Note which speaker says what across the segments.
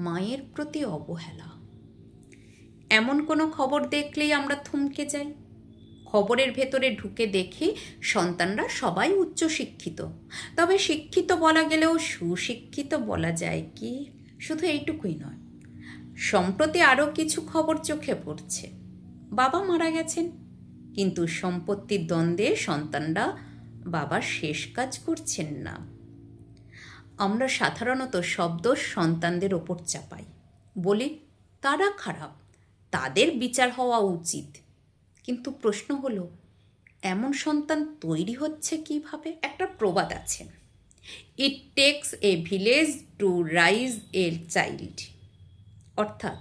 Speaker 1: মায়ের প্রতি অবহেলা। এমন কোনো খবর দেখলেই আমরা থমকে যাই। খবরের ভেতরে ঢুকে দেখি সন্তানরা সবাই উচ্চশিক্ষিত, তবে শিক্ষিত বলা গেলেও সুশিক্ষিত বলা যায় কি? শুধু এইটুকুই নয়, সম্প্রতি আরও কিছু খবর চোখে পড়ছে। বাবা মারা গেছেন, কিন্তু সম্পত্তির দ্বন্দ্বে সন্তানরা বাবার শেষ কাজ করছেন না। আমরা সাধারণত শব্দ সন্তানদের ওপর চাপাই, বলি তারা খারাপ, তাদের বিচার হওয়া উচিত। কিন্তু প্রশ্ন হলো, এমন সন্তান তৈরি হচ্ছে কিভাবে? একটা প্রবাদ আছে, ইট tax a village to rise a child. অর্থাৎ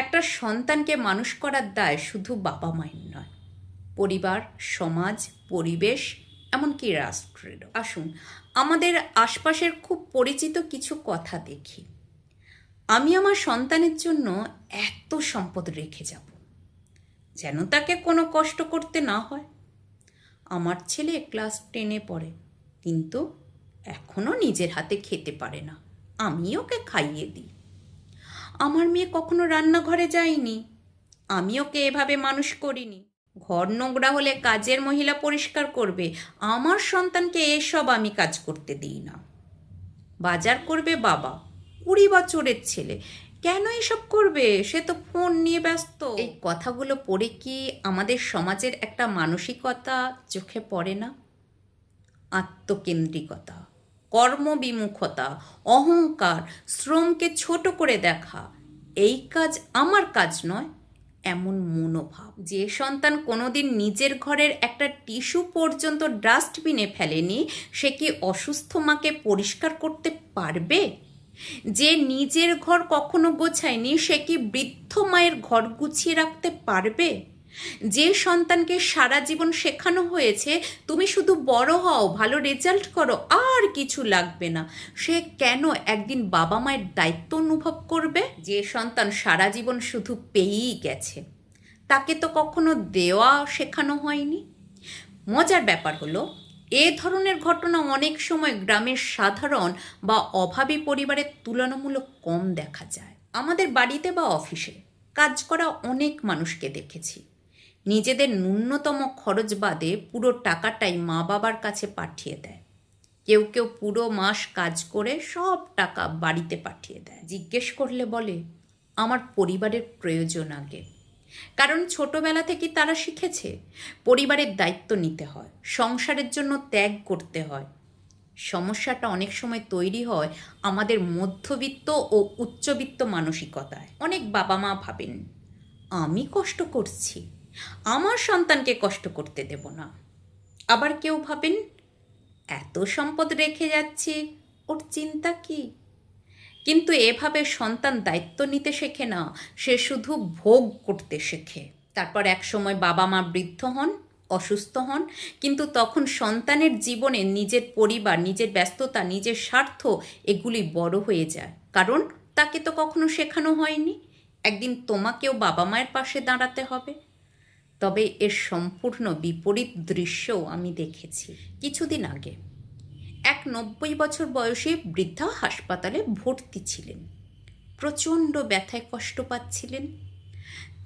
Speaker 1: একটা সন্তানকে মানুষ করার দায় শুধু বাবা মায়ের নয়, পরিবার, সমাজ, পরিবেশ, এমনকি রাষ্ট্রেরও। আসুন আমাদের আশপাশের খুব পরিচিত কিছু কথা দেখি। আমি আমার সন্তানের জন্য এত সম্পদ রেখে যাব, যেন তাকে কোনো কষ্ট করতে না হয়। আমার ছেলে ক্লাস 10-এ পড়ে, কিন্তু এখনও নিজের হাতে খেতে পারে না, আমি ওকে খাইয়ে দিই। আমার মেয়ে কখনো রান্নাঘরে যায়নি, আমি ওকে এভাবে মানুষ করিনি। ঘর নোংরা হলে কাজের মহিলা পরিষ্কার করবে, আমার সন্তানকে এসব আমি কাজ করতে দিই না। বাজার করবে বাবা, 20 বছরের ছেলে, কেন এসব করবে? সে তো ফোন নিয়ে ব্যস্ত। এই কথাগুলো পড়ে কি আমাদের সমাজের একটা মানসিকতা চোখে পড়ে না? আত্মকেন্দ্রিকতা, কর্মবিমুখতা, অহংকার, শ্রমকে ছোট করে দেখা, এই কাজ আমার কাজ নয়, এমন মনোভাব। যে সন্তান কোনোদিন নিজের ঘরের একটা টিস্যু পর্যন্ত ডাস্টবিনে ফেলেনি, সে কি অসুস্থ মাকে পরিষ্কার করতে পারবে? যে নিজের ঘর কখনো গোছায়নি, সে কি বৃদ্ধ মায়ের ঘর গুছিয়ে রাখতে পারবে? যে সন্তানকে সারা জীবন শেখানো হয়েছে তুমি শুধু বড় হও, ভালো রেজাল্ট করো, আর কিছু লাগবে না, সে কেন একদিন বাবা মায়ের দায়িত্ব অনুভব করবে? যে সন্তান সারা জীবন শুধু পেয়েই গেছে, তাকে তো কখনো দেওয়া শেখানো হয়নি। মজার ব্যাপার হলো, এ ধরনের ঘটনা অনেক সময় গ্রামের সাধারণ বা অভাবী পরিবারের তুলনামূলক কম দেখা যায়। আমাদের বাড়িতে বা অফিসে কাজ করা অনেক মানুষকে দেখেছি, নিজেদের ন্যূনতম খরচ বাদে পুরো টাকাটাই মা বাবার কাছে পাঠিয়ে দেয়। কেউ কেউ পুরো মাস কাজ করে সব টাকা বাড়িতে পাঠিয়ে দেয়। জিজ্ঞেস করলে বলে, আমার পরিবারের প্রয়োজন আগে। কারণ ছোটবেলা থেকে তারা শিখেছে পরিবারের দায়িত্ব নিতে হয়, সংসারের জন্য ত্যাগ করতে হয়। সমস্যাটা অনেক সময় তৈরি হয় আমাদের মধ্যবিত্ত ও উচ্চবিত্ত মানসিকতায়। অনেক বাবা মা ভাবেন, আমি কষ্ট করছি, আমার সন্তানকে কষ্ট করতে দেব না। আবার কেউ ভাবেন, এত সম্পদ রেখে যাচ্ছি, ওর চিন্তা কি? কিন্তু এভাবে সন্তান দায়িত্ব নিতে শেখে না, সে শুধু ভোগ করতে শেখে। তারপর এক সময় বাবা মা বৃদ্ধ হন, অসুস্থ হন, কিন্তু তখন সন্তানের জীবনে নিজের পরিবার, নিজের ব্যস্ততা, নিজের স্বার্থ এগুলি বড় হয়ে যায়। কারণ তাকে তো কখনো শেখানো হয়নি একদিন তোমাকেও বাবা মায়ের পাশে দাঁড়াতে হবে। তবে এর সম্পূর্ণ বিপরীত দৃশ্যও আমি দেখেছি। কিছুদিন আগে এক 90 বছর বয়সী বৃদ্ধা হাসপাতালে ভর্তি ছিলেন, প্রচণ্ড ব্যথায় কষ্ট পাচ্ছিলেন।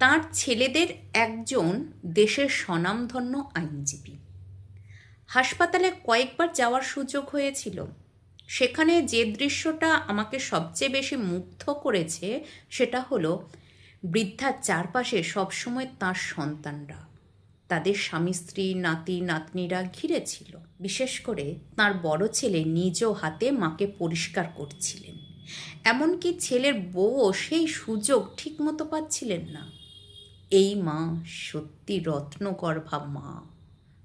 Speaker 1: তার ছেলেদের একজন দেশের স্বনামধন্য আইনজীবী। হাসপাতালে কয়েকবার যাওয়ার সুযোগ হয়েছিল। সেখানে যে দৃশ্যটা আমাকে সবচেয়ে বেশি মুগ্ধ করেছে সেটা হলো, বৃদ্ধার চারপাশে সবসময় তার সন্তানরা, তাদের স্বামী স্ত্রী, নাতি নাতনিরা ঘিরে ছিল। বিশেষ করে তার বড় ছেলে নিজ হাতে মাকে পরিষ্কার করছিলেন। এমনকি ছেলের বউও সেই সুযোগ ঠিকমতো পাচ্ছিলেন না। এই মা সত্যি রত্নগর্ভা মা,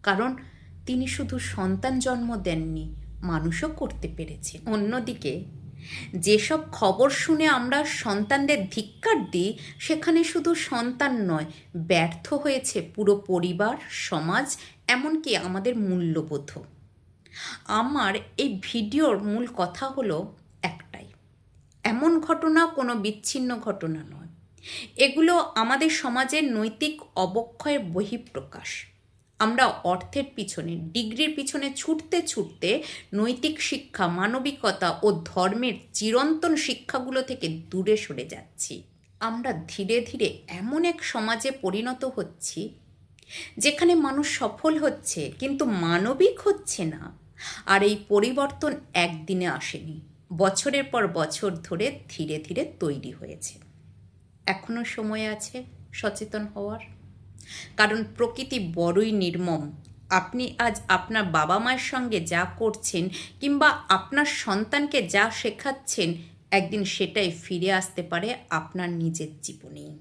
Speaker 1: কারণ তিনি শুধু সন্তান জন্ম দেননি, মানুষও করতে পেরেছেন। অন্যদিকে যেসব খবর শুনে আমরা সন্তানদের ধিক্কার দিই, সেখানে শুধু সন্তান নয়, ব্যর্থ হয়েছে পুরো পরিবার, সমাজ, এমনকি আমাদের মূল্যবোধ। আমার এই ভিডিওর মূল কথা হলো একটাই, এমন ঘটনা কোনো বিচ্ছিন্ন ঘটনা নয়, এগুলো আমাদের সমাজের নৈতিক অবক্ষয়ের বহিঃপ্রকাশ। আমরা অর্থের পিছনে, ডিগ্রির পিছনে ছুটতে ছুটতে নৈতিক শিক্ষা, মানবিকতা ও ধর্মের চিরন্তন শিক্ষাগুলো থেকে দূরে সরে যাচ্ছি। আমরা ধীরে ধীরে এমন এক সমাজে পরিণত হচ্ছি যেখানে মানুষ সফল হচ্ছে কিন্তু মানবিক হচ্ছে না। আর এই পরিবর্তন একদিনে আসেনি, বছরের পর বছর ধরে ধীরে ধীরে তৈরি হয়েছে। এখনো সময় আছে সচেতন হওয়ার, কারণ প্রকৃতি বড়ই নির্মম। আপনি আজ আপনার বাবা মায়ের সঙ্গে যা করছেন কিংবা আপনার সন্তানকে যা শেখাচ্ছেন, একদিন সেটাই ফিরে আসতে পারে আপনার নিজের জীবনেই।